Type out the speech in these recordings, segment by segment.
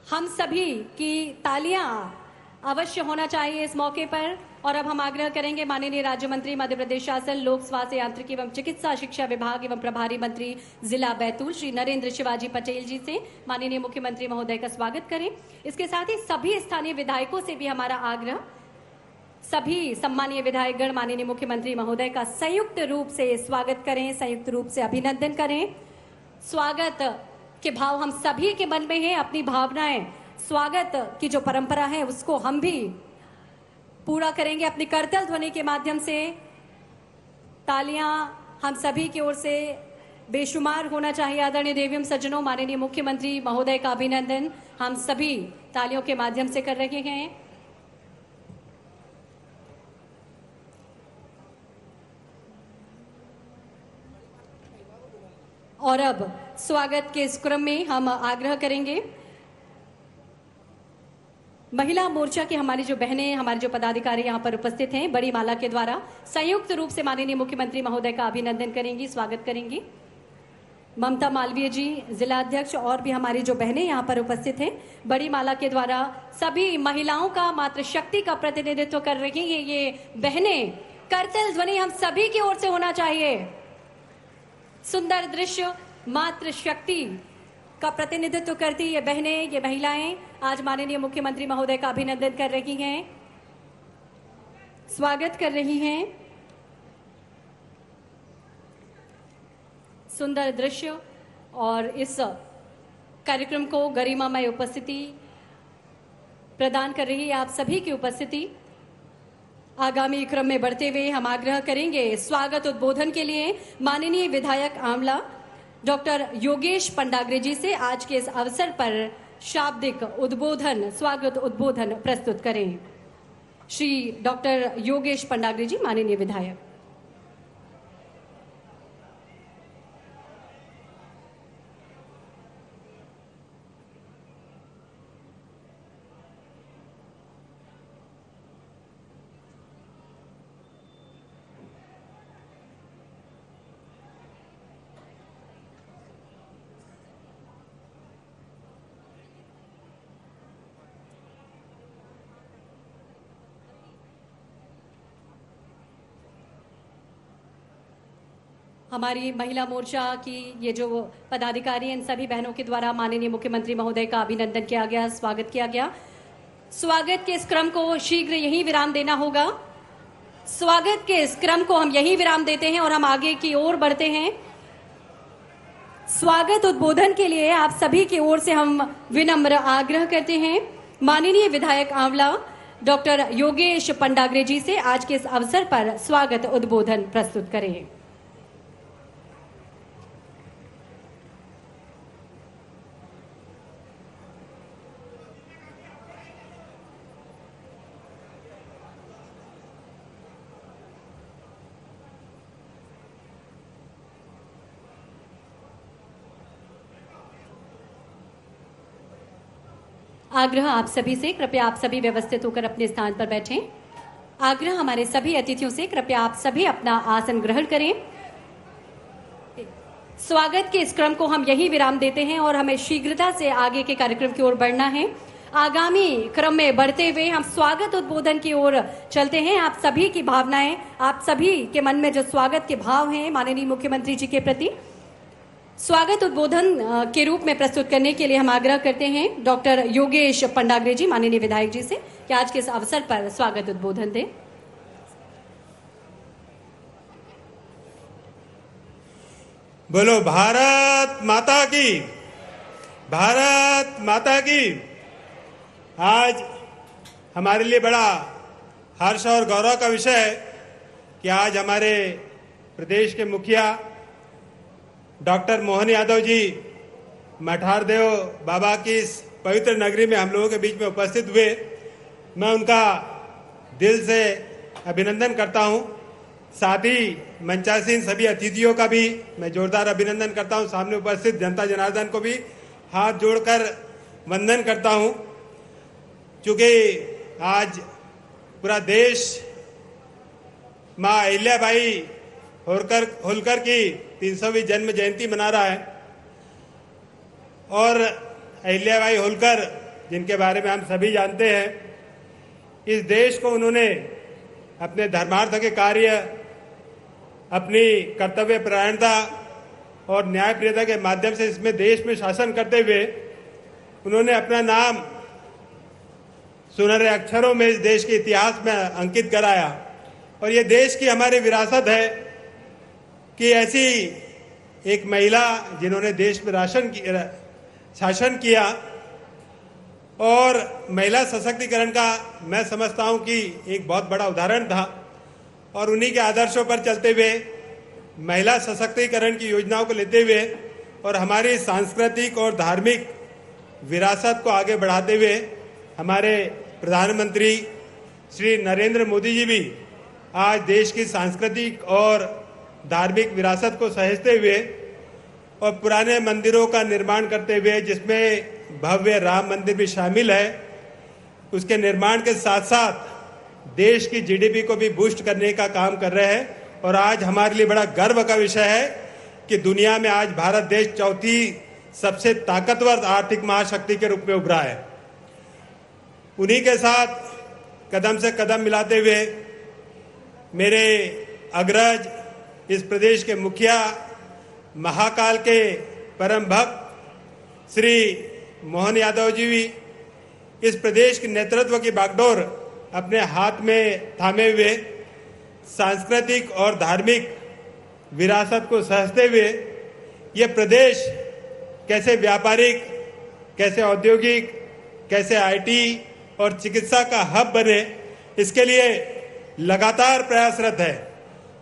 हम सभी की तालियां अवश्य होना चाहिए इस मौके पर। और अब हम आग्रह करेंगे माननीय राज्य मंत्री मध्य प्रदेश शासन लोक स्वास्थ्य यांत्रिकी एवं चिकित्सा शिक्षा विभाग एवं प्रभारी मंत्री जिला बैतूल श्री नरेंद्र शिवाजी पटेल जी से माननीय मुख्यमंत्री महोदय का स्वागत करें। इसके साथ ही सभी स्थानीय विधायकों से भी हमारा आग्रह, सभी सम्मानीय विधायकगण माननीय मुख्यमंत्री महोदय का संयुक्त रूप से स्वागत करें, संयुक्त रूप से अभिनंदन करें। स्वागत के भाव हम सभी के मन में है, अपनी भावनाएं, स्वागत की जो परंपरा है उसको हम भी पूरा करेंगे अपनी करतल ध्वनि के माध्यम से। तालियां हम सभी की ओर से बेशुमार होना चाहिए। आदरणीय देवियम सज्जनों, माननीय मुख्यमंत्री महोदय का अभिनंदन हम सभी तालियों के माध्यम से कर रहे हैं। और अब स्वागत के इस क्रम में हम आग्रह करेंगे महिला मोर्चा की हमारी जो बहनें, हमारे जो पदाधिकारी यहाँ पर उपस्थित हैं, बड़ी माला के द्वारा संयुक्त रूप से माननीय मुख्यमंत्री महोदय का अभिनंदन करेंगी, स्वागत करेंगी। ममता मालवीय जी जिला अध्यक्ष और भी हमारी जो बहनें यहाँ पर उपस्थित हैं, बड़ी माला के द्वारा सभी महिलाओं का मातृशक्ति का प्रतिनिधित्व कर रही हैं ये बहनें। करतल ध्वनि हम सभी की ओर से होना चाहिए। सुंदर दृश्य, मातृशक्ति का प्रतिनिधित्व करती ये बहनें, ये महिलाएं आज माननीय मुख्यमंत्री महोदय का अभिनंदन कर रही हैं, स्वागत कर रही हैं। सुंदर दृश्य और इस कार्यक्रम को गरिमामय उपस्थिति प्रदान कर रही है आप सभी की उपस्थिति। आगामी क्रम में बढ़ते हुए हम आग्रह करेंगे स्वागत उद्बोधन के लिए माननीय विधायक आंवला डॉक्टर योगेश पंडाग्रे जी से आज के इस अवसर पर शाब्दिक उद्बोधन, स्वागत उद्बोधन प्रस्तुत करें। श्री डॉक्टर योगेश पंडाग्रे जी, माननीय विधायक। हमारी महिला मोर्चा की ये जो पदाधिकारी हैं, इन सभी बहनों के द्वारा माननीय मुख्यमंत्री महोदय का अभिनंदन किया गया, स्वागत किया गया। स्वागत के इस क्रम को शीघ्र यहीं विराम देना होगा। स्वागत के इस क्रम को हम यहीं विराम देते हैं और हम आगे की ओर बढ़ते हैं। स्वागत उद्बोधन के लिए आप सभी की ओर से हम विनम्र आग्रह करते हैं माननीय विधायक आंवला डॉक्टर योगेश पंडाग्रे जी से आज के इस अवसर पर स्वागत उद्बोधन प्रस्तुत करें। आग्रह आप सभी से, कृपया आप सभी व्यवस्थित होकर अपने स्थान पर बैठें। आग्रह हमारे सभी अतिथियों से, कृपया आप सभी अपना आसन ग्रहण करें। स्वागत के इस क्रम को हम यही विराम देते हैं और हमें शीघ्रता से आगे के कार्यक्रम की ओर बढ़ना है। आगामी क्रम में बढ़ते हुए हम स्वागत उद्बोधन की ओर चलते हैं। आप सभी की भावनाएं, आप सभी के मन में जो स्वागत के भाव हैं माननीय मुख्यमंत्री जी के प्रति, स्वागत उद्बोधन के रूप में प्रस्तुत करने के लिए हम आग्रह करते हैं डॉक्टर योगेश पंडाग्रे जी, माननीय विधायक जी से कि आज के इस अवसर पर स्वागत उद्बोधन दें। बोलो भारत माता की, भारत माता की। आज हमारे लिए बड़ा हर्ष और गौरव का विषय है कि आज हमारे प्रदेश के मुखिया डॉक्टर मोहन यादव जी मठारदेव बाबा की इस पवित्र नगरी में हम लोगों के बीच में उपस्थित हुए। मैं उनका दिल से अभिनंदन करता हूं। साथ ही मंचासीन सभी अतिथियों का भी मैं जोरदार अभिनंदन करता हूं। सामने उपस्थित जनता जनार्दन को भी हाथ जोड़कर वंदन करता हूं, क्योंकि आज पूरा देश माँ अहिल्याबाई होलकर की 300वीं जन्म जयंती मना रहा है। और अहिल्याबाई होलकर जिनके बारे में हम सभी जानते हैं, इस देश को उन्होंने अपने धर्मार्थ के कार्य, अपनी कर्तव्य परायणता और न्यायप्रियता के माध्यम से इसमें देश में शासन करते हुए उन्होंने अपना नाम सुनहरे अक्षरों में इस देश के इतिहास में अंकित कराया। और ये देश की हमारी विरासत है कि ऐसी एक महिला जिन्होंने देश में शासन किया, और महिला सशक्तिकरण का मैं समझता हूं कि एक बहुत बड़ा उदाहरण था। और उन्हीं के आदर्शों पर चलते हुए, महिला सशक्तिकरण की योजनाओं को लेते हुए और हमारी सांस्कृतिक और धार्मिक विरासत को आगे बढ़ाते हुए हमारे प्रधानमंत्री श्री नरेंद्र मोदी जी भी आज देश की सांस्कृतिक और धार्मिक विरासत को सहेजते हुए और पुराने मंदिरों का निर्माण करते हुए, जिसमें भव्य राम मंदिर भी शामिल है, उसके निर्माण के साथ साथ देश की जीडीपी को भी बूस्ट करने का काम कर रहे हैं। और आज हमारे लिए बड़ा गर्व का विषय है कि दुनिया में आज भारत देश चौथी सबसे ताकतवर आर्थिक महाशक्ति के रूप में उभरा है। उन्हीं के साथ कदम से कदम मिलाते हुए मेरे अग्रज, इस प्रदेश के मुखिया, महाकाल के परम भक्त श्री मोहन यादव जी भी इस प्रदेश के नेतृत्व की बागडोर अपने हाथ में थामे हुए सांस्कृतिक और धार्मिक विरासत को सहेजते हुए ये प्रदेश कैसे व्यापारिक, कैसे औद्योगिक, कैसे आईटी और चिकित्सा का हब बने, इसके लिए लगातार प्रयासरत है।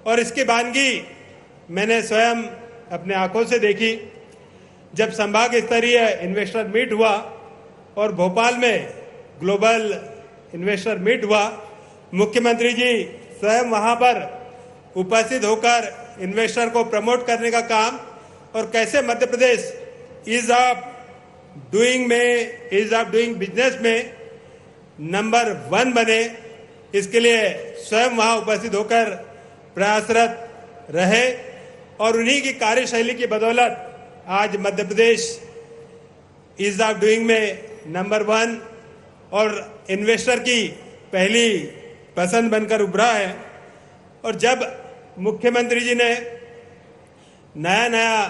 और इसकी वानगी मैंने स्वयं अपने आंखों से देखी जब संभाग स्तरीय इन्वेस्टर मीट हुआ और भोपाल में ग्लोबल इन्वेस्टर मीट हुआ। मुख्यमंत्री जी स्वयं वहां पर उपस्थित होकर इन्वेस्टर को प्रमोट करने का काम, और कैसे Madhya Pradesh ease of doing business में नंबर 1 बने, इसके लिए स्वयं वहां उपस्थित होकर प्रयासरत रहे। और उन्हीं की कार्यशैली की बदौलत आज Madhya Pradesh ease of doing में नंबर 1 और इन्वेस्टर की पहली पसंद बनकर उभरा है। और जब मुख्यमंत्री जी ने नया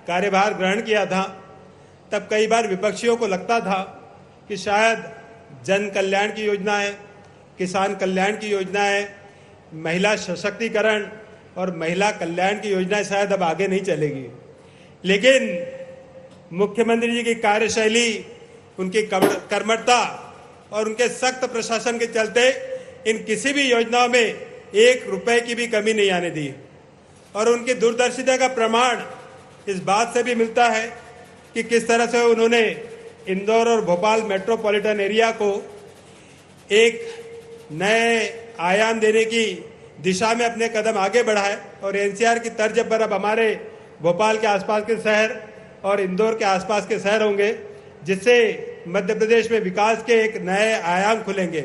कार्यभार ग्रहण किया था, तब कई बार विपक्षियों को लगता था कि शायद जन कल्याण की योजना है, किसान कल्याण की योजना है, महिला सशक्तिकरण और महिला कल्याण की योजना शायद अब आगे नहीं चलेगी। लेकिन मुख्यमंत्री जी की कार्यशैली, उनकी कर्मठता और उनके सख्त प्रशासन के चलते इन किसी भी योजनाओं में 1 रुपए की भी कमी नहीं आने दी। और उनकी दूरदर्शिता का प्रमाण इस बात से भी मिलता है कि किस तरह से उन्होंने इंदौर और भोपाल मेट्रोपॉलिटन एरिया को एक नए आयाम देने की दिशा में अपने कदम आगे बढ़ाए। और एनसीआर की तर्ज पर अब हमारे भोपाल के आसपास के शहर और इंदौर के आसपास के शहर होंगे, जिससे मध्य प्रदेश में विकास के एक नए आयाम खुलेंगे।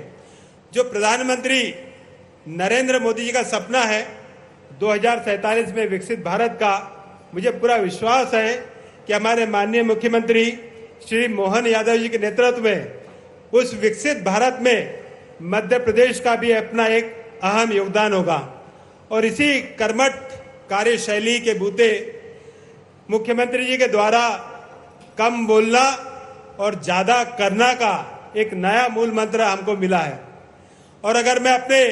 जो प्रधानमंत्री नरेंद्र मोदी जी का सपना है 2047 में विकसित भारत का, मुझे पूरा विश्वास है कि हमारे माननीय मुख्यमंत्री श्री मोहन यादव जी के नेतृत्व में उस विकसित भारत में मध्य प्रदेश का भी अपना एक अहम योगदान होगा। और इसी कर्मठ कार्यशैली के बूते मुख्यमंत्री जी के द्वारा कम बोलना और ज्यादा करना का एक नया मूल मंत्र हमको मिला है। और अगर मैं अपने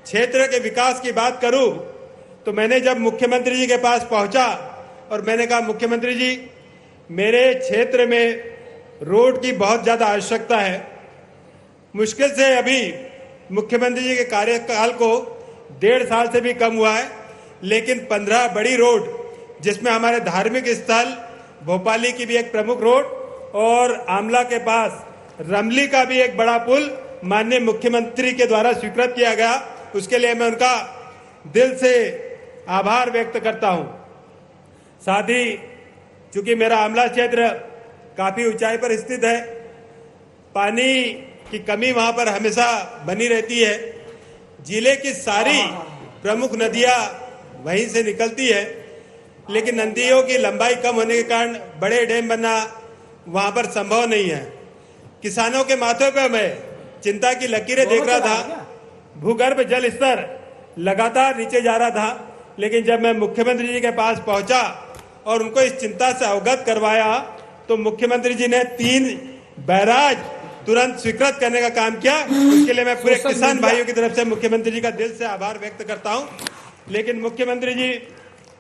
क्षेत्र के विकास की बात करूं, तो मैंने जब मुख्यमंत्री जी के पास पहुंचा और मैंने कहा, मुख्यमंत्री जी, मेरे क्षेत्र में रोड की बहुत ज्यादा आवश्यकता है। मुश्किल से अभी मुख्यमंत्री जी के कार्यकाल को 1.5 साल से भी कम हुआ है, लेकिन 15 बड़ी रोड, जिसमें हमारे धार्मिक स्थल भोपाली की भी एक प्रमुख रोड और आमला के पास रमली का भी एक बड़ा पुल माननीय मुख्यमंत्री के द्वारा स्वीकृत किया गया। उसके लिए मैं उनका दिल से आभार व्यक्त करता हूं। साथ ही चूंकि मेरा आमला क्षेत्र काफी ऊंचाई पर स्थित है, पानी की कमी वहां पर हमेशा बनी रहती है। जिले की सारी प्रमुख नदियां वहीं से निकलती है, लेकिन नदियों की लंबाई कम होने के कारण बड़े डैम बनना वहां पर संभव नहीं है। किसानों के माथे पे मैं चिंता की लकीरें देख रहा था। भूगर्भ जल स्तर लगातार नीचे जा रहा था, लेकिन जब मैं मुख्यमंत्री जी के पास पहुंचा और उनको इस चिंता से अवगत करवाया तो मुख्यमंत्री जी ने 3 बैराज तुरंत स्वीकृत करने का काम किया। उसके लिए मैं पूरे किसान भाइयों की तरफ से मुख्यमंत्री जी का दिल से आभार व्यक्त करता हूं। लेकिन मुख्यमंत्री जी,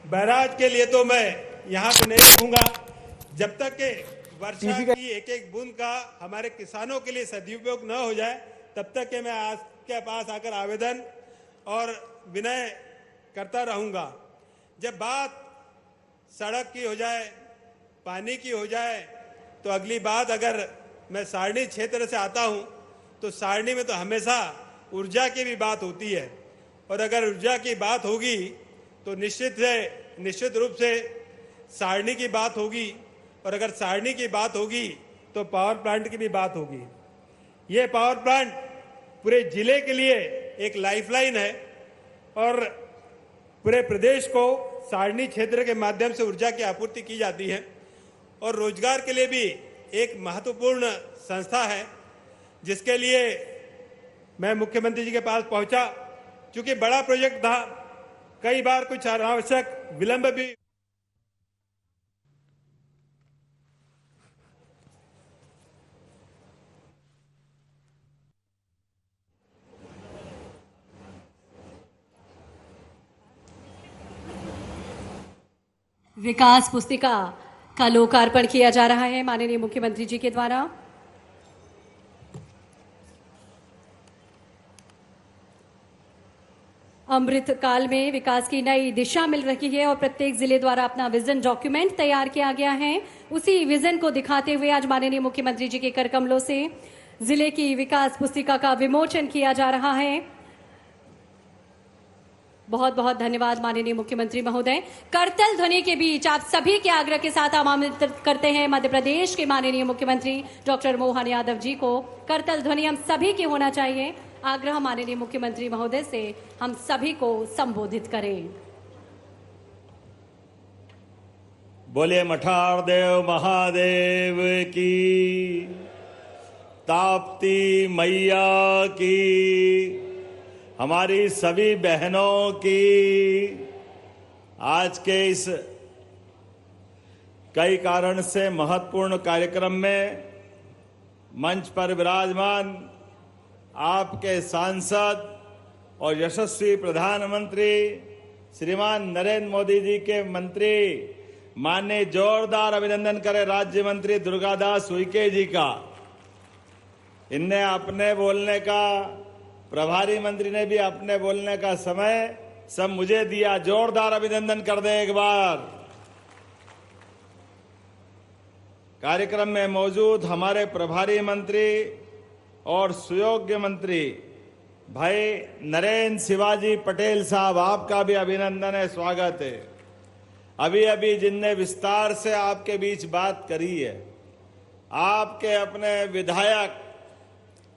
बैराज के लिए तो मैं यहाँ पे नहीं रहूंगा जब तक कि वर्षा की एक एक बूंद का हमारे किसानों के लिए सदुपयोग न हो जाए, तब तक कि मैं आपके पास आकर आवेदन और विनय करता रहूंगा। जब बात सड़क की हो जाए, पानी की हो जाए, तो अगली बात, अगर मैं सारणी क्षेत्र से आता हूं तो सारणी में तो हमेशा ऊर्जा की भी बात होती है, और अगर ऊर्जा की बात होगी तो निश्चित रूप से सारणी की बात होगी, और अगर सारणी की बात होगी तो पावर प्लांट की भी बात होगी। ये पावर प्लांट पूरे जिले के लिए एक लाइफलाइन है और पूरे प्रदेश को सारणी क्षेत्र के माध्यम से ऊर्जा की आपूर्ति की जाती है, और रोजगार के लिए भी एक महत्वपूर्ण संस्था है, जिसके लिए मैं मुख्यमंत्री जी के पास पहुंचा। क्योंकि बड़ा प्रोजेक्ट था, कई बार कुछ अनावश्यक विलंब भी। विकास पुस्तिका का लोकार्पण किया जा रहा है माननीय मुख्यमंत्री जी के द्वारा। अमृत काल में विकास की नई दिशा मिल रही है और प्रत्येक जिले द्वारा अपना विजन डॉक्यूमेंट तैयार किया गया है। उसी विजन को दिखाते हुए आज माननीय मुख्यमंत्री जी के करकमलों से जिले की विकास पुस्तिका का विमोचन किया जा रहा है। बहुत बहुत धन्यवाद माननीय मुख्यमंत्री महोदय। करतल ध्वनि के बीच आप सभी के आग्रह के साथ आमंत्रित करते हैं मध्य प्रदेश के माननीय मुख्यमंत्री डॉक्टर मोहन यादव जी को। करतल ध्वनि हम सभी की होना चाहिए। आग्रह माननीय मुख्यमंत्री महोदय से हम सभी को संबोधित करें। बोले मठार देव महादेव की, ताप्ती मैया की, हमारी सभी बहनों की। आज के इस कई कारण से महत्वपूर्ण कार्यक्रम में मंच पर विराजमान आपके सांसद और यशस्वी प्रधानमंत्री श्रीमान नरेंद्र मोदी जी के मंत्री, माननीय जोरदार अभिनंदन करें राज्य मंत्री दुर्गादास उइके जी का। इनने अपने बोलने का, प्रभारी मंत्री ने भी अपने बोलने का समय सब मुझे दिया। जोरदार अभिनंदन कर दें एक बार। कार्यक्रम में मौजूद हमारे प्रभारी मंत्री और सुयोग्य मंत्री भाई नरेंद्र शिवाजी पटेल साहब, आपका भी अभिनंदन है, स्वागत है। अभी अभी जिनने विस्तार से आपके बीच बात करी है, आपके अपने विधायक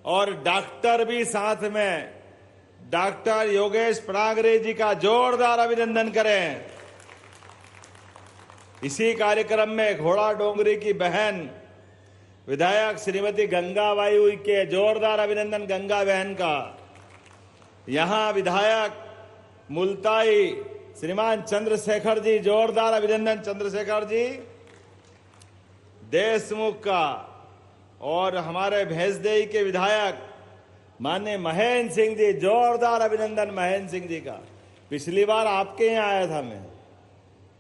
और डॉक्टर भी साथ में, डॉक्टर योगेश प्रागरे जी का जोरदार अभिनंदन करें। इसी कार्यक्रम में घोड़ा डोंगरी की बहन विधायक श्रीमती गंगाबाई उइके, जोरदार अभिनंदन गंगा बहन का। यहां विधायक मुल्ताई श्रीमान चंद्रशेखर जी, जोरदार अभिनंदन चंद्रशेखर जी देशमुख का। और हमारे भैंसदेही के विधायक माननीय महेंद्र सिंह जी, जोरदार अभिनंदन महेंद्र सिंह जी का। पिछली बार आपके यहाँ आया था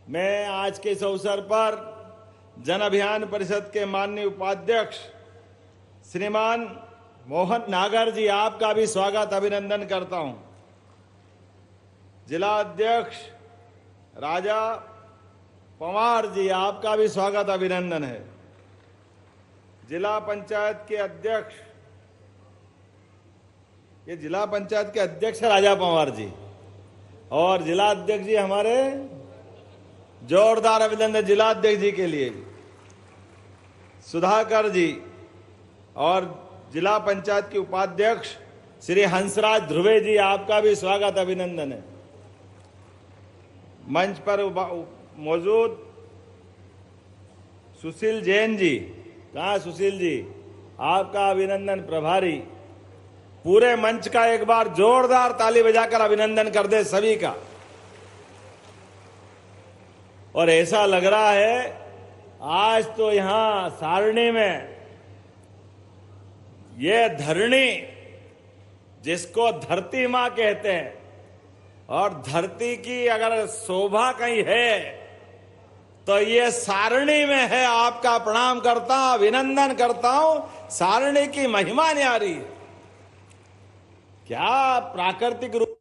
मैं आज के इस अवसर पर जन अभियान परिषद के माननीय उपाध्यक्ष श्रीमान मोहन नागर जी, आपका भी स्वागत अभिनंदन करता हूं। जिला अध्यक्ष राजा पवार जी, आपका भी स्वागत अभिनंदन है। जिला पंचायत के अध्यक्ष, ये जिला पंचायत के अध्यक्ष राजा पवार जी, और जिला अध्यक्ष जी हमारे, जोरदार अभिनंदन जिला अध्यक्ष जी के लिए सुधाकर जी, और जिला पंचायत के उपाध्यक्ष श्री हंसराज ध्रुवे जी, आपका भी स्वागत अभिनंदन है। मंच पर मौजूद सुशील जैन जी, कहाँ सुशील जी, आपका अभिनंदन प्रभारी पूरे मंच का एक बार जोरदार ताली बजाकर अभिनंदन कर दे सभी का। और ऐसा लग रहा है आज तो यहां सारणी में ये धरणी जिसको धरती मां कहते हैं, और धरती की अगर शोभा कहीं है तो ये सारणी में है। आपका प्रणाम करता हूं, अभिनंदन करता हूं। सारणी की महिमा न्यारी है। क्या प्राकृतिक रूप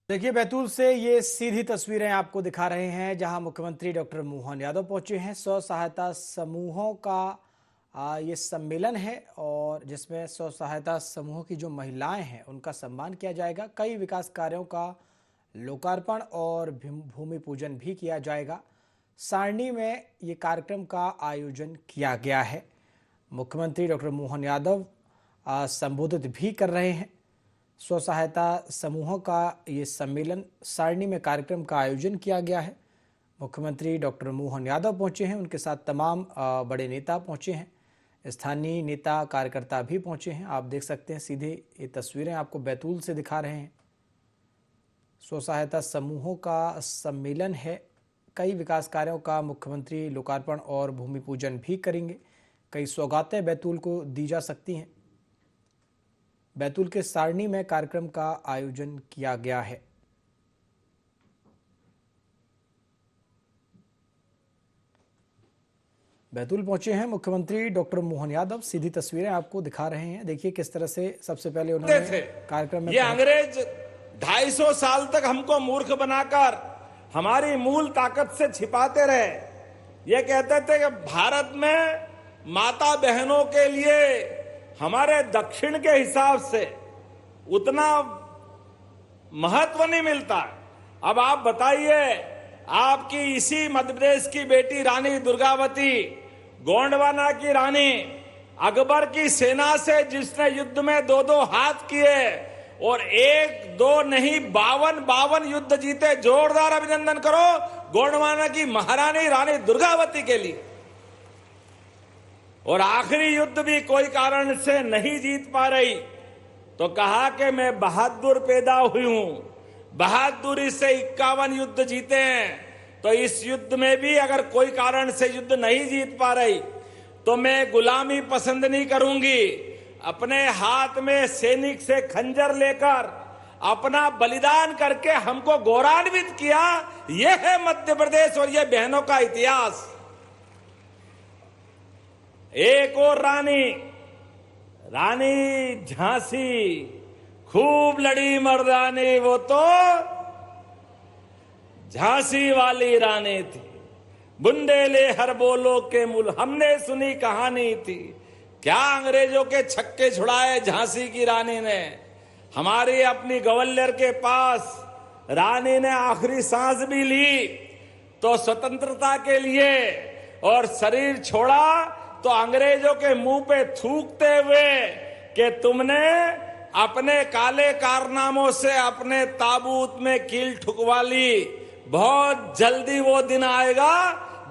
देखिए, बैतूल से ये सीधी तस्वीरें आपको दिखा रहे हैं जहां मुख्यमंत्री डॉक्टर मोहन यादव पहुंचे हैं। स्व सहायता समूहों का ये सम्मेलन है और जिसमें स्व सहायता समूहों की जो महिलाएं हैं उनका सम्मान किया जाएगा। कई विकास कार्यों का लोकार्पण और भूमि पूजन भी किया जाएगा। सारणी में ये कार्यक्रम का आयोजन किया गया है। मुख्यमंत्री डॉक्टर मोहन यादव संबोधित भी कर रहे हैं। स्व सहायता समूहों का ये सम्मेलन सारणी में कार्यक्रम का आयोजन किया गया है। मुख्यमंत्री डॉक्टर मोहन यादव पहुंचे हैं, उनके साथ तमाम बड़े नेता पहुंचे हैं, स्थानीय नेता कार्यकर्ता भी पहुंचे हैं। आप देख सकते हैं, सीधे ये तस्वीरें आपको बैतूल से दिखा रहे हैं। स्व सहायता समूहों का सम्मेलन है। कई विकास कार्यों का मुख्यमंत्री लोकार्पण और भूमि पूजन भी करेंगे। कई सौगातें बैतूल को दी जा सकती हैं। बैतूल के सारणी में कार्यक्रम का आयोजन किया गया है। बैतूल पहुंचे हैं मुख्यमंत्री डॉक्टर मोहन यादव। सीधी तस्वीरें आपको दिखा रहे हैं। देखिए किस तरह से सबसे पहले उन्होंने कार्यक्रम में ये अंग्रेज 250 साल तक हमको मूर्ख बनाकर हमारी मूल ताकत से छिपाते रहे। ये कहते थे कि भारत में माता बहनों के लिए हमारे दक्षिण के हिसाब से उतना महत्व नहीं मिलता। अब आप बताइए, आपकी इसी मध्य प्रदेश की बेटी रानी दुर्गावती, गोंडवाना की रानी, अकबर की सेना से जिसने युद्ध में 2-2 हाथ किए और 1-2 नहीं 52 युद्ध जीते। जोरदार अभिनंदन करो गोंडवाना की महारानी रानी दुर्गावती के लिए। और आखिरी युद्ध भी कोई कारण से नहीं जीत पा रही तो कहा कि मैं बहादुर पैदा हुई हूं। बहादुरी से 51 युद्ध जीते हैं। तो इस युद्ध में भी अगर कोई कारण से युद्ध नहीं जीत पा रही तो मैं गुलामी पसंद नहीं करूंगी। अपने हाथ में सैनिक से खंजर लेकर अपना बलिदान करके हमको गौरवान्वित किया। यह है मध्य प्रदेश और यह बहनों का इतिहास। एक और रानी झांसी खूब लड़ी मर्दानी, वो तो झांसी वाली रानी थी। बुंदेले हर बोलो के मूल, हमने सुनी कहानी थी। क्या अंग्रेजों के छक्के छुड़ाए झांसी की रानी ने। हमारी अपनी ग्वालियर के पास रानी ने आखिरी सांस भी ली तो स्वतंत्रता के लिए, और शरीर छोड़ा तो अंग्रेजों के मुंह पे थूकते हुए कि तुमने अपने काले कारनामों से अपने ताबूत में कील ठुकवा ली। बहुत जल्दी वो दिन आएगा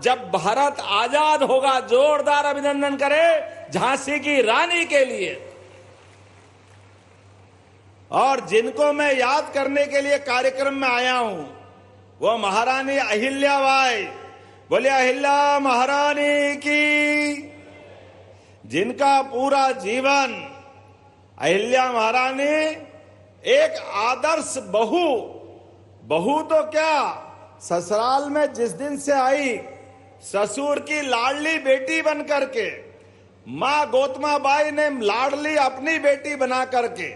जब भारत आजाद होगा। जोरदार अभिनंदन करें झांसी की रानी के लिए। और जिनको मैं याद करने के लिए कार्यक्रम में आया हूं वो महारानी अहिल्याबाई। बोले अहिल्या महारानी की। जिनका पूरा जीवन, अहिल्या महारानी एक आदर्श बहू तो क्या, ससुराल में जिस दिन से आई ससुर की लाडली बेटी बन करके, मां गौतमा बाई ने लाडली अपनी बेटी बना करके,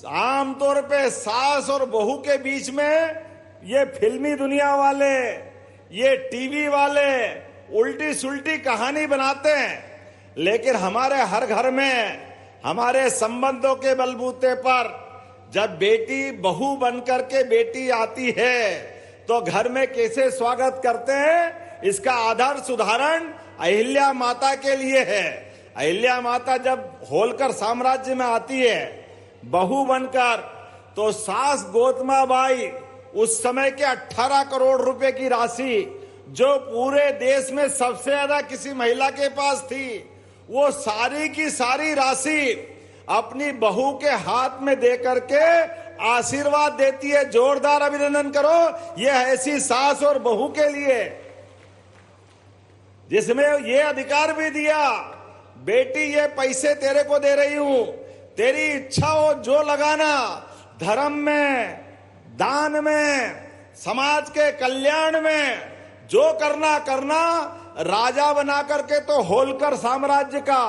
आमतौर पे सास और बहू के बीच में ये फिल्मी दुनिया वाले, ये टीवी वाले उल्टी सुल्टी कहानी बनाते हैं। लेकिन हमारे हर घर में हमारे संबंधों के बलबूते पर जब बेटी बहू बनकर के बेटी आती है तो घर में कैसे स्वागत करते हैं, इसका आदर्श उदाहरण अहिल्या माता के लिए है। अहिल्या माता जब होलकर साम्राज्य में आती है बहू बनकर तो सास गौतमा बाई उस समय के 18 करोड़ रुपए की राशि जो पूरे देश में सबसे ज्यादा किसी महिला के पास थी, वो सारी की सारी राशि अपनी बहू के हाथ में दे करके आशीर्वाद देती है। जोरदार अभिनंदन करो ये ऐसी सास और बहू के लिए जिसमें ये अधिकार भी दिया, बेटी ये पैसे तेरे को दे रही हूं, तेरी इच्छा हो जो लगाना, धर्म में, दान में, समाज के कल्याण में जो करना करना। राजा बना करके तो होलकर साम्राज्य का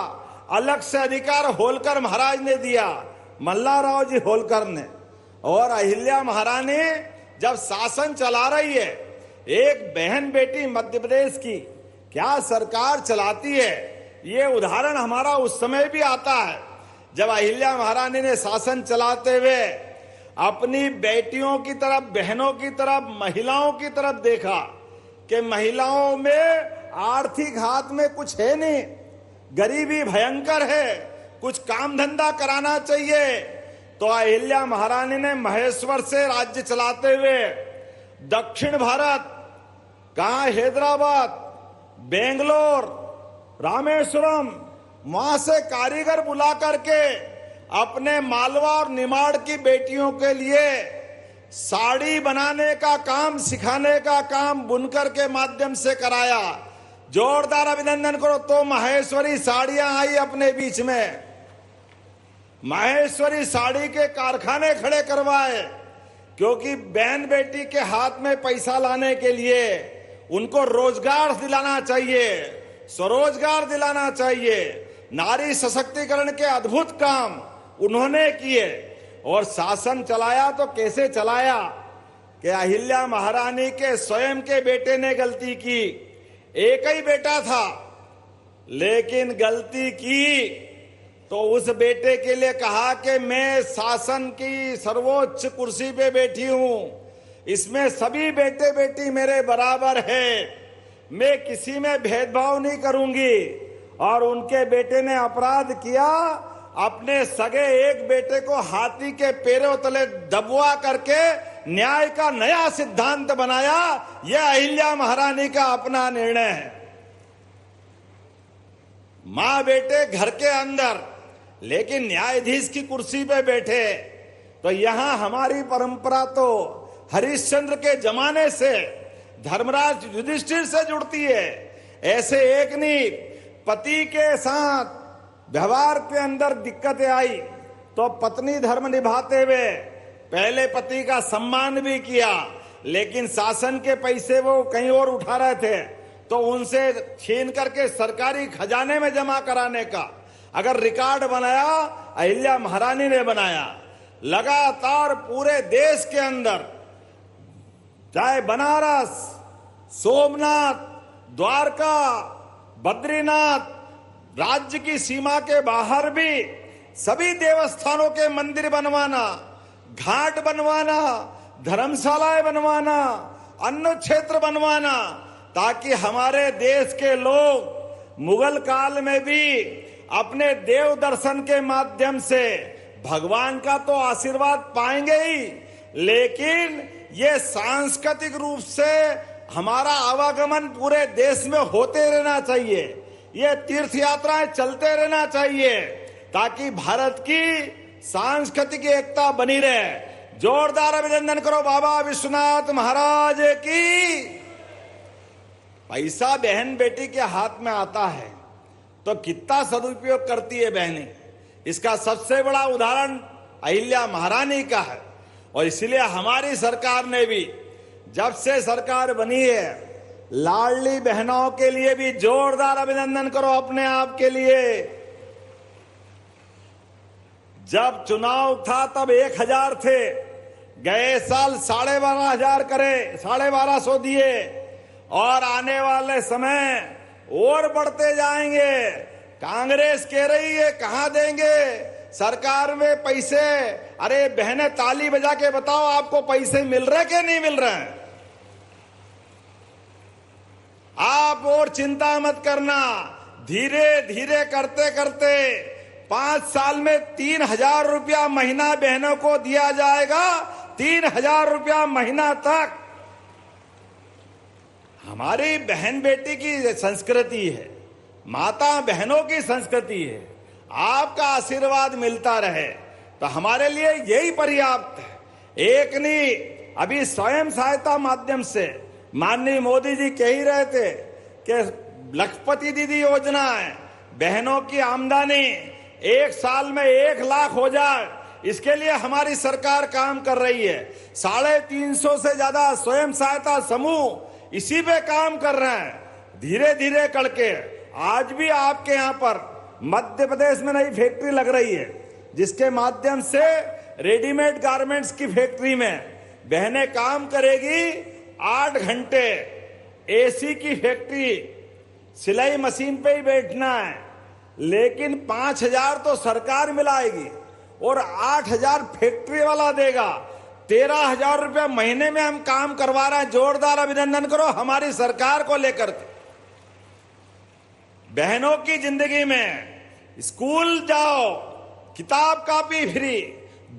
अलग से अधिकार होलकर महाराज ने दिया, मल्लाराव जी होलकर ने। और अहिल्या महारानी जब शासन चला रही है, एक बहन बेटी मध्य प्रदेश की क्या सरकार चलाती है, ये उदाहरण हमारा उस समय भी आता है जब अहिल्या महारानी ने शासन चलाते हुए अपनी बेटियों की तरफ, बहनों की तरफ, महिलाओं की तरफ देखा कि महिलाओं में आर्थिक हाथ में कुछ है नहीं, गरीबी भयंकर है, कुछ काम धंधा कराना चाहिए। तो अहिल्या महारानी ने महेश्वर से राज्य चलाते हुए दक्षिण भारत, कहां हैदराबाद, बेंगलोर, रामेश्वरम, वहां से कारीगर बुला करके अपने मालवा और निमाड़ की बेटियों के लिए साड़ी बनाने का काम, सिखाने का काम बुनकर के माध्यम से कराया। जोरदार अभिनंदन करो। तो माहेश्वरी साड़ियां आई अपने बीच में, माहेश्वरी साड़ी के कारखाने खड़े करवाए, क्योंकि बहन बेटी के हाथ में पैसा लाने के लिए उनको रोजगार दिलाना चाहिए, स्वरोजगार दिलाना चाहिए। नारी सशक्तिकरण के अद्भुत काम उन्होंने किए और शासन चलाया। तो कैसे चलाया कि अहिल्या महारानी के स्वयं के बेटे ने गलती की, एक ही बेटा था, लेकिन गलती की तो उस बेटे के लिए कहा कि मैं शासन की सर्वोच्च कुर्सी पे बैठी हूं, इसमें सभी बेटे बेटी मेरे बराबर है, मैं किसी में भेदभाव नहीं करूंगी। और उनके बेटे ने अपराध किया, अपने सगे एक बेटे को हाथी के पैरों तले दबवा करके न्याय का नया सिद्धांत बनाया। यह अहिल्या महारानी का अपना निर्णय है। मां बेटे घर के अंदर, लेकिन न्यायाधीश की कुर्सी पे बैठे। तो यहां हमारी परंपरा तो हरिश्चंद्र के जमाने से धर्मराज युधिष्ठिर से जुड़ती है। ऐसे एक नहीं, पति के साथ व्यवहार के अंदर दिक्कतें आई तो पत्नी धर्म निभाते हुए पहले पति का सम्मान भी किया, लेकिन शासन के पैसे वो कहीं और उठा रहे थे तो उनसे छीन करके सरकारी खजाने में जमा कराने का अगर रिकॉर्ड बनाया, अहिल्या महारानी ने बनाया। लगातार पूरे देश के अंदर, चाहे बनारस, सोमनाथ, द्वारका, बद्रीनाथ, राज्य की सीमा के बाहर भी सभी देवस्थानों के मंदिर बनवाना, घाट बनवाना, धर्मशालाएं बनवाना, अन्न क्षेत्र बनवाना, ताकि हमारे देश के लोग मुगल काल में भी अपने देव दर्शन के माध्यम से भगवान का तो आशीर्वाद पाएंगे ही, लेकिन ये सांस्कृतिक रूप से हमारा आवागमन पूरे देश में होते रहना चाहिए, ये तीर्थ यात्राएं चलते रहना चाहिए, ताकि भारत की सांस्कृतिक एकता बनी रहे। जोरदार अभिनंदन करो बाबा विश्वनाथ महाराज की। पैसा बहन बेटी के हाथ में आता है तो कितना सदुपयोग करती है बहनें। इसका सबसे बड़ा उदाहरण अहिल्या महारानी का है। और इसलिए हमारी सरकार ने भी, जब से सरकार बनी है, लाडली बहनों के लिए भी जोरदार अभिनंदन करो अपने आप के लिए। जब चुनाव था तब 1000 थे, गए साल 12,500 करे, 12,500 दिए, और आने वाले समय और बढ़ते जाएंगे। कांग्रेस कह रही है कहां देंगे सरकार में पैसे। अरे बहनें ताली बजा के बताओ आपको पैसे मिल रहे कि नहीं मिल रहे हैं। आप और चिंता मत करना, धीरे धीरे करते करते 5 साल में 3,000 रुपया महीना बहनों को दिया जाएगा। 3,000 रुपया महीना तक। हमारी बहन बेटी की संस्कृति है, माता बहनों की संस्कृति है। आपका आशीर्वाद मिलता रहे तो हमारे लिए यही पर्याप्त है। एक नहीं, अभी स्वयं सहायता माध्यम से माननीय मोदी जी कह ही रहे थे कि लखपति दीदी योजना है, बहनों की आमदनी 1 साल में 1 लाख हो जाए, इसके लिए हमारी सरकार काम कर रही है। 350 से ज्यादा स्वयं सहायता समूह इसी पे काम कर रहे हैं, धीरे धीरे करके। आज भी आपके यहाँ पर मध्य प्रदेश में नई फैक्ट्री लग रही है, जिसके माध्यम से रेडीमेड गारमेंट्स की फैक्ट्री में बहनें काम करेगी। 8 घंटे एसी की फैक्ट्री, सिलाई मशीन पे ही बैठना है, लेकिन 5,000 तो सरकार मिलाएगी और 8,000 फैक्ट्री वाला देगा। 13,000 रुपया महीने में हम काम करवा रहे हैं। जोरदार अभिनंदन करो हमारी सरकार को लेकर के। बहनों की जिंदगी में स्कूल जाओ, किताब कापी फ्री,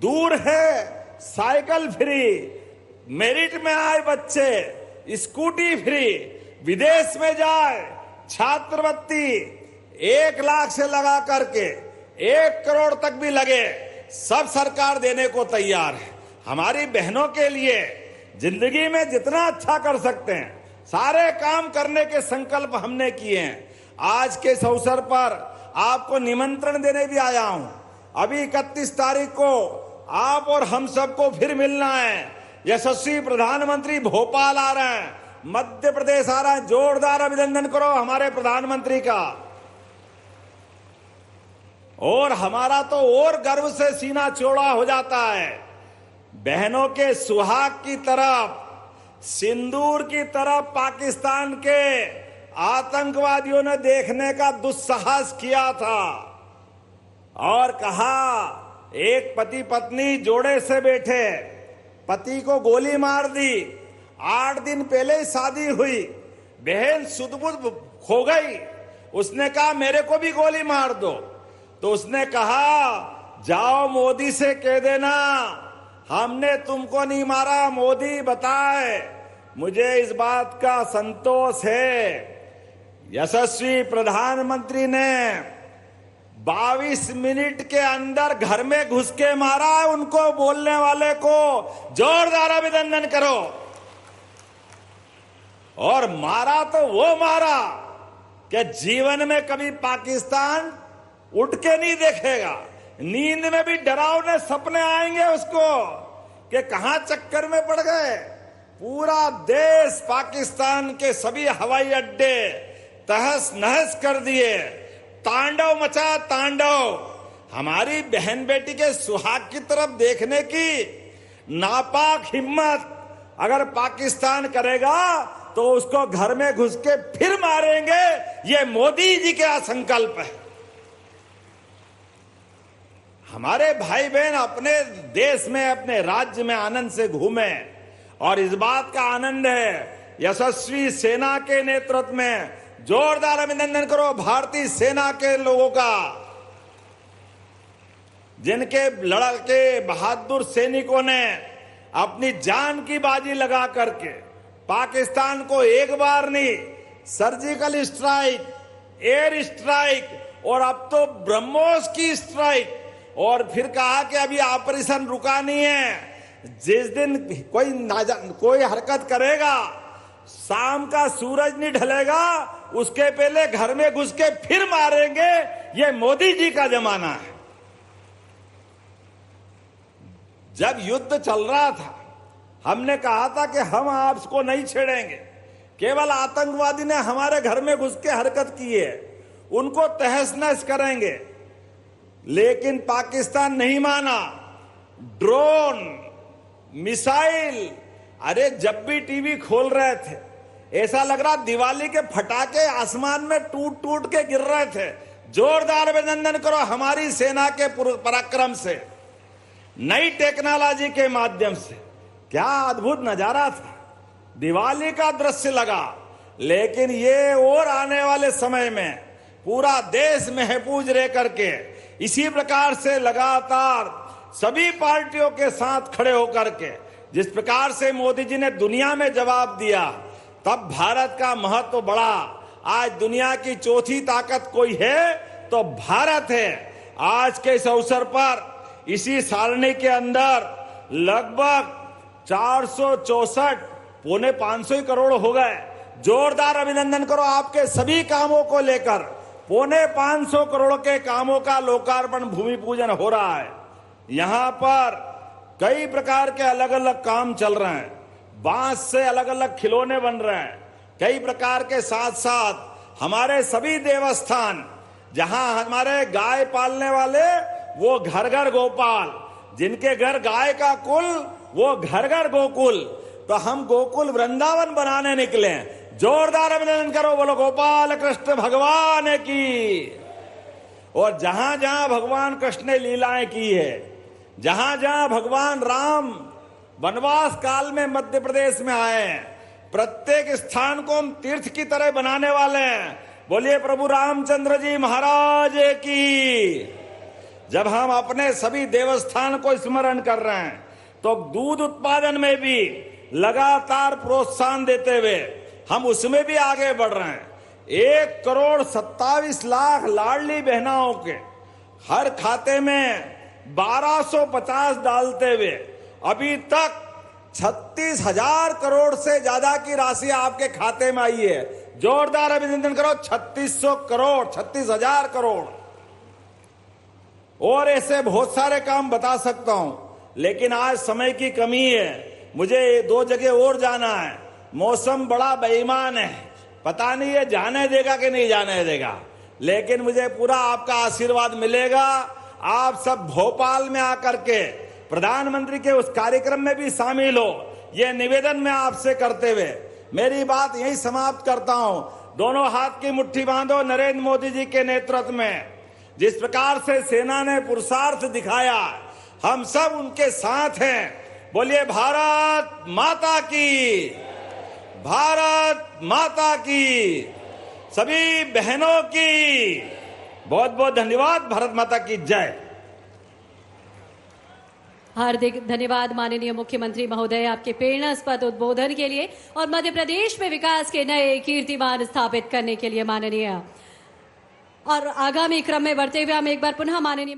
दूर है साइकिल फ्री, मेरिट में आए बच्चे स्कूटी फ्री, विदेश में जाए छात्रवृत्ति 1 लाख से लगा करके 1 करोड़ तक भी लगे, सब सरकार देने को तैयार है। हमारी बहनों के लिए जिंदगी में जितना अच्छा कर सकते हैं सारे काम करने के संकल्प हमने किए हैं। आज के इस अवसर पर आपको निमंत्रण देने भी आया हूं। अभी 31 तारीख को आप और हम सबको फिर मिलना है। यशस्वी प्रधानमंत्री भोपाल आ रहे हैं, मध्य प्रदेश आ रहा है। जोरदार अभिनंदन करो हमारे प्रधानमंत्री का। और हमारा तो और गर्व से सीना चौड़ा हो जाता है। बहनों के सुहाग की तरफ, सिंदूर की तरफ पाकिस्तान के आतंकवादियों ने देखने का दुस्साहस किया था और कहा एक पति पत्नी जोड़े से बैठे, पति को गोली मार दी। 8 दिन पहले ही शादी हुई, बहन सुध-बुध खो गई। उसने कहा मेरे को भी गोली मार दो, तो उसने कहा जाओ मोदी से कह देना हमने तुमको नहीं मारा, मोदी बताए। मुझे इस बात का संतोष है, यशस्वी प्रधानमंत्री ने 22 मिनट के अंदर घर में घुस के मारा है। उनको बोलने वाले को जोरदार अभिनंदन करो। और मारा तो वो मारा कि जीवन में कभी पाकिस्तान उठ के नहीं देखेगा। नींद में भी डरावने सपने आएंगे उसको कि कहां चक्कर में पड़ गए। पूरा देश पाकिस्तान के सभी हवाई अड्डे तहस नहस कर दिए, तांडव मचा तांडव। हमारी बहन बेटी के सुहाग की तरफ देखने की नापाक हिम्मत अगर पाकिस्तान करेगा तो उसको घर में घुस के फिर मारेंगे। ये मोदी जी का संकल्प है। हमारे भाई बहन अपने देश में, अपने राज्य में आनंद से घूमे और इस बात का आनंद है यशस्वी सेना के नेतृत्व में। जोरदार अभिनंदन करो भारतीय सेना के लोगों का, जिनके लड़के बहादुर सैनिकों ने अपनी जान की बाजी लगा करके पाकिस्तान को एक बार नहीं, सर्जिकल स्ट्राइक, एयर स्ट्राइक और अब तो ब्रह्मोस की स्ट्राइक, और फिर कहा कि अभी ऑपरेशन रुका नहीं है। जिस दिन कोई हरकत करेगा, शाम का सूरज नहीं ढलेगा, उसके पहले घर में घुस के फिर मारेंगे। ये मोदी जी का जमाना है। जब युद्ध चल रहा था हमने कहा था कि हम आपको नहीं छेड़ेंगे, केवल आतंकवादी ने हमारे घर में घुस के हरकत की है उनको तहस नहस करेंगे, लेकिन पाकिस्तान नहीं माना। ड्रोन, मिसाइल, अरे जब भी टीवी खोल रहे थे ऐसा लग रहा दिवाली के फटाके आसमान में टूट टूट के गिर रहे थे। जोरदार अभिनंदन करो हमारी सेना के पराक्रम से, नई टेक्नोलॉजी के माध्यम से। क्या अद्भुत नजारा था, दिवाली का दृश्य लगा। लेकिन ये और आने वाले समय में पूरा देश महफूज रह करके इसी प्रकार से लगातार सभी पार्टियों के साथ खड़े होकर के जिस प्रकार से मोदी जी ने दुनिया में जवाब दिया, तब भारत का महत्व बढ़ा। आज दुनिया की चौथी ताकत कोई है तो भारत है। आज के इस अवसर पर इसी सारणी के अंदर लगभग 464 पौने 500 करोड़ हो गए। जोरदार अभिनंदन करो आपके सभी कामों को लेकर। पौने 500 करोड़ के कामों का लोकार्पण, भूमि पूजन हो रहा है। यहां पर कई प्रकार के अलग अलग काम चल रहे हैं। बांस से अलग अलग खिलौने बन रहे हैं। कई प्रकार के साथ साथ हमारे सभी देवस्थान, जहां हमारे गाय पालने वाले वो घर घर गोपाल, जिनके घर गाय का कुल वो घर घर गोकुल, तो हम गोकुल वृंदावन बनाने निकले। जोरदार अभिनंदन करो, बोलो गोपाल कृष्ण भगवान की। और जहां जहां भगवान कृष्ण ने लीलाएं की है, जहां जहां भगवान राम वनवास काल में मध्य प्रदेश में आए हैं, प्रत्येक स्थान को हम तीर्थ की तरह बनाने वाले हैं। बोलिए प्रभु रामचंद्र जी महाराज की। जब हम अपने सभी देवस्थान को स्मरण कर रहे हैं, तो दूध उत्पादन में भी लगातार प्रोत्साहन देते हुए हम उसमें भी आगे बढ़ रहे हैं। 1,27,00,000 लाडली बहनाओं के हर खाते में 1250 डालते हुए अभी तक 36,000 करोड़ से ज्यादा की राशि आपके खाते में आई है। जोरदार अभिनंदन करो। 3600 करोड़, 36,000 करोड़। और ऐसे बहुत सारे काम बता सकता हूं, लेकिन आज समय की कमी है। मुझे 2 जगह और जाना है। मौसम बड़ा बेईमान है, पता नहीं ये जाने देगा कि नहीं जाने देगा, लेकिन मुझे पूरा आपका आशीर्वाद मिलेगा। आप सब भोपाल में आकर के प्रधानमंत्री के उस कार्यक्रम में भी शामिल हो, ये निवेदन मैं आपसे करते हुए मेरी बात यही समाप्त करता हूं। दोनों हाथ की मुट्ठी बांधो। नरेंद्र मोदी जी के नेतृत्व में जिस प्रकार से सेना ने पुरुषार्थ दिखाया, हम सब उनके साथ हैं। बोलिए भारत माता की, भारत माता की, सभी बहनों की बहुत बहुत धन्यवाद। भारत माता की जय। हार्दिक धन्यवाद माननीय मुख्यमंत्री महोदय, आपके प्रेरणास्पद उद्बोधन के लिए और मध्य प्रदेश में विकास के नए कीर्तिमान स्थापित करने के लिए माननीय। और आगामी क्रम में बढ़ते हुए हम एक बार पुनः माननीय